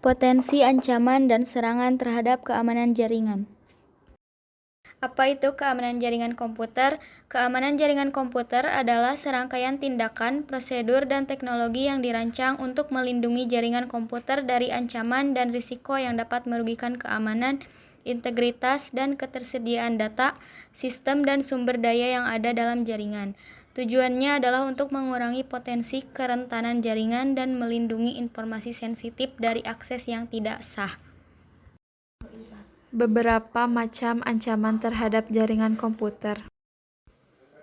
Potensi ancaman dan serangan terhadap keamanan jaringan. Apa itu keamanan jaringan komputer? Keamanan jaringan komputer adalah serangkaian tindakan, prosedur, dan teknologi yang dirancang untuk melindungi jaringan komputer dari ancaman dan risiko yang dapat merugikan keamanan, integritas, dan ketersediaan data, sistem, dan sumber daya yang ada dalam jaringan. Tujuannya adalah untuk mengurangi potensi kerentanan jaringan dan melindungi informasi sensitif dari akses yang tidak sah. Beberapa macam ancaman terhadap jaringan komputer.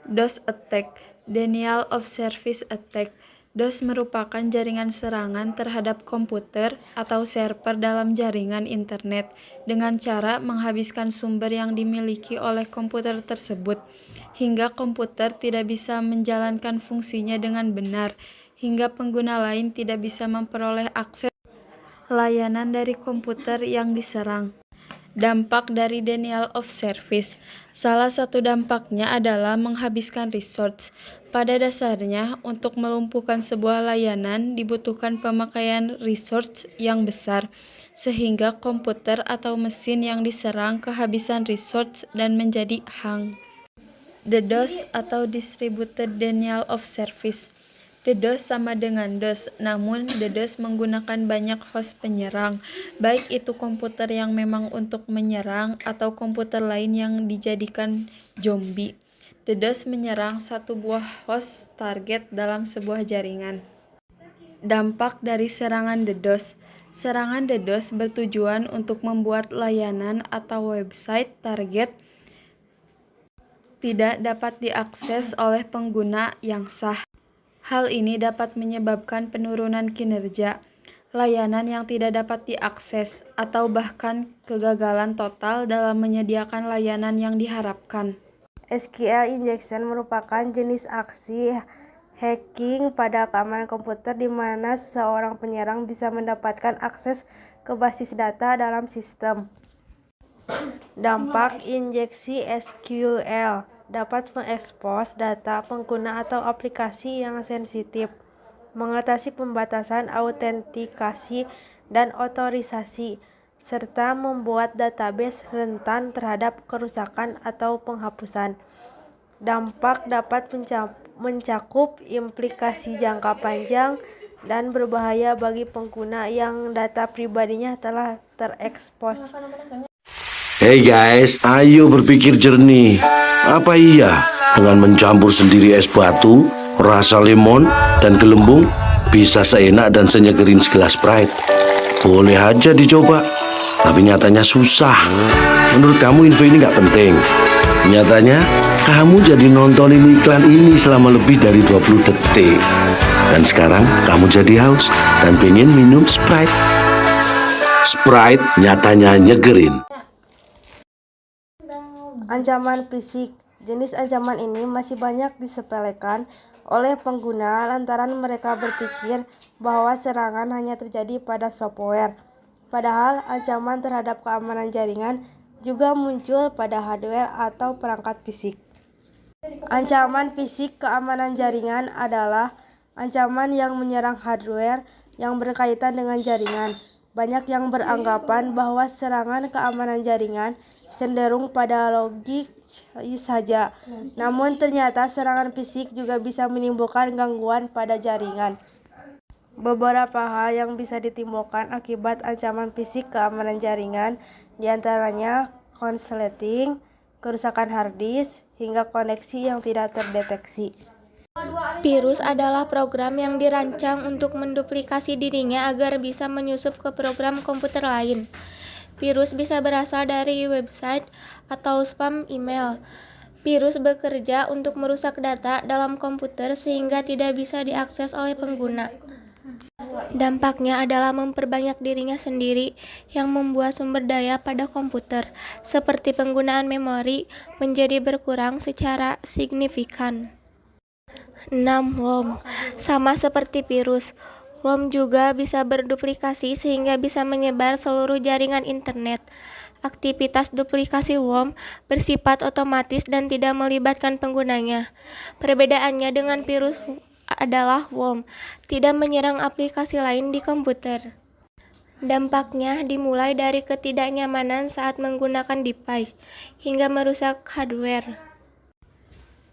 DOS attack, denial of service attack. DOS merupakan jaringan serangan terhadap komputer atau server dalam jaringan internet dengan cara menghabiskan sumber yang dimiliki oleh komputer tersebut, hingga komputer tidak bisa menjalankan fungsinya dengan benar, hingga pengguna lain tidak bisa memperoleh akses layanan dari komputer yang diserang. Dampak dari denial of service. Salah satu dampaknya adalah menghabiskan resource. Pada dasarnya, untuk melumpuhkan sebuah layanan dibutuhkan pemakaian resource yang besar, sehingga komputer atau mesin yang diserang kehabisan resource dan menjadi hang. DDoS atau Distributed Denial of Service. DDoS sama dengan DOS, namun DDoS menggunakan banyak host penyerang, baik itu komputer yang memang untuk menyerang atau komputer lain yang dijadikan zombie. DDoS menyerang satu buah host target dalam sebuah jaringan. Dampak dari serangan DDoS. Serangan DDoS bertujuan untuk membuat layanan atau website target tidak dapat diakses oleh pengguna yang sah. Hal ini dapat menyebabkan penurunan kinerja, layanan yang tidak dapat diakses, atau bahkan kegagalan total dalam menyediakan layanan yang diharapkan. SQL injection merupakan jenis aksi hacking pada keamanan komputer di mana seorang penyerang bisa mendapatkan akses ke basis data dalam sistem. Dampak injeksi SQL dapat mengekspos data pengguna atau aplikasi yang sensitif, mengatasi pembatasan autentikasi dan otorisasi, serta membuat database rentan terhadap kerusakan atau penghapusan. Dampak dapat mencakup implikasi jangka panjang dan berbahaya bagi pengguna yang data pribadinya telah terekspos. Hey guys, ayo berpikir jernih. Apa iya dengan mencampur sendiri es batu, rasa lemon, dan gelembung bisa seenak dan senyegerin segelas Sprite? Boleh aja dicoba, tapi nyatanya susah. Menurut kamu info ini nggak penting? Nyatanya kamu jadi nontonin iklan ini selama lebih dari 20 detik. Dan sekarang kamu jadi haus dan pengen minum Sprite. Sprite nyatanya nyegerin. Ancaman fisik. Jenis ancaman ini masih banyak disepelekan oleh pengguna lantaran mereka berpikir bahwa serangan hanya terjadi pada software. Padahal ancaman terhadap keamanan jaringan juga muncul pada hardware atau perangkat fisik. Ancaman fisik keamanan jaringan adalah ancaman yang menyerang hardware yang berkaitan dengan jaringan. Banyak yang beranggapan bahwa serangan keamanan jaringan cenderung pada logik saja. Namun ternyata serangan fisik juga bisa menimbulkan gangguan pada jaringan. Beberapa hal yang bisa ditimbulkan akibat ancaman fisik keamanan jaringan diantaranya konsleting, kerusakan hard disk, hingga koneksi yang tidak terdeteksi. Virus adalah program yang dirancang untuk menduplikasi dirinya agar bisa menyusup ke program komputer lain. Virus bisa berasal dari website atau spam email. Virus bekerja untuk merusak data dalam komputer sehingga tidak bisa diakses oleh pengguna. Dampaknya adalah memperbanyak dirinya sendiri yang membuat sumber daya pada komputer, seperti penggunaan memori, menjadi berkurang secara signifikan. 6. ROM. Sama seperti virus, ROM juga bisa berduplikasi sehingga bisa menyebar seluruh jaringan internet. Aktivitas duplikasi ROM bersifat otomatis dan tidak melibatkan penggunanya. Perbedaannya dengan virus adalah ROM tidak menyerang aplikasi lain di komputer. Dampaknya dimulai dari ketidaknyamanan saat menggunakan device, hingga merusak hardware.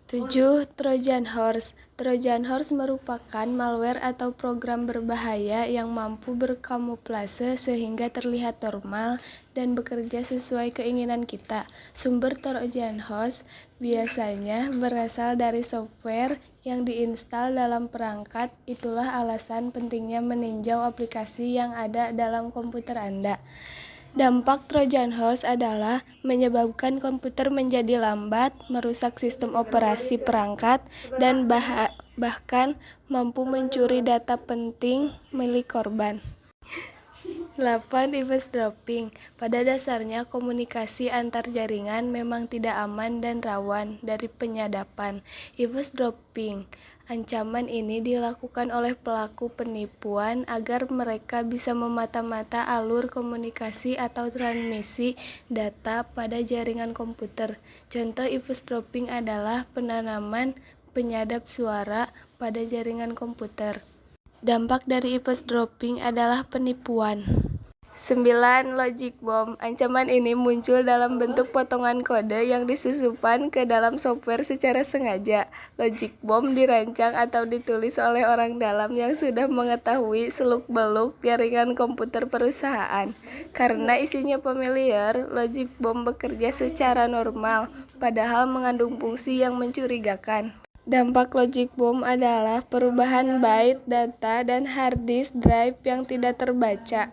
7. Trojan Horse. Trojan Horse merupakan malware atau program berbahaya yang mampu berkamuflase sehingga terlihat normal dan bekerja sesuai keinginan kita. Sumber Trojan Horse biasanya berasal dari software yang diinstal dalam perangkat. Itulah alasan pentingnya meninjau aplikasi yang ada dalam komputer Anda. Dampak Trojan Horse adalah menyebabkan komputer menjadi lambat, merusak sistem operasi perangkat, dan bahkan mampu mencuri data penting milik korban. 8. Eavesdropping. Pada dasarnya, komunikasi antar jaringan memang tidak aman dan rawan dari penyadapan. Eavesdropping. Ancaman ini dilakukan oleh pelaku penipuan agar mereka bisa memata-mata alur komunikasi atau transmisi data pada jaringan komputer. Contoh eavesdropping adalah penanaman penyadap suara pada jaringan komputer. Dampak dari eavesdropping adalah penipuan. 9. Logic Bomb. Ancaman ini muncul dalam bentuk potongan kode yang disusupan ke dalam software secara sengaja. Logic Bomb dirancang atau ditulis oleh orang dalam yang sudah mengetahui seluk-beluk jaringan komputer perusahaan. Karena isinya familiar, Logic Bomb bekerja secara normal, padahal mengandung fungsi yang mencurigakan. Dampak Logic Bomb adalah perubahan byte data dan hard disk drive yang tidak terbaca.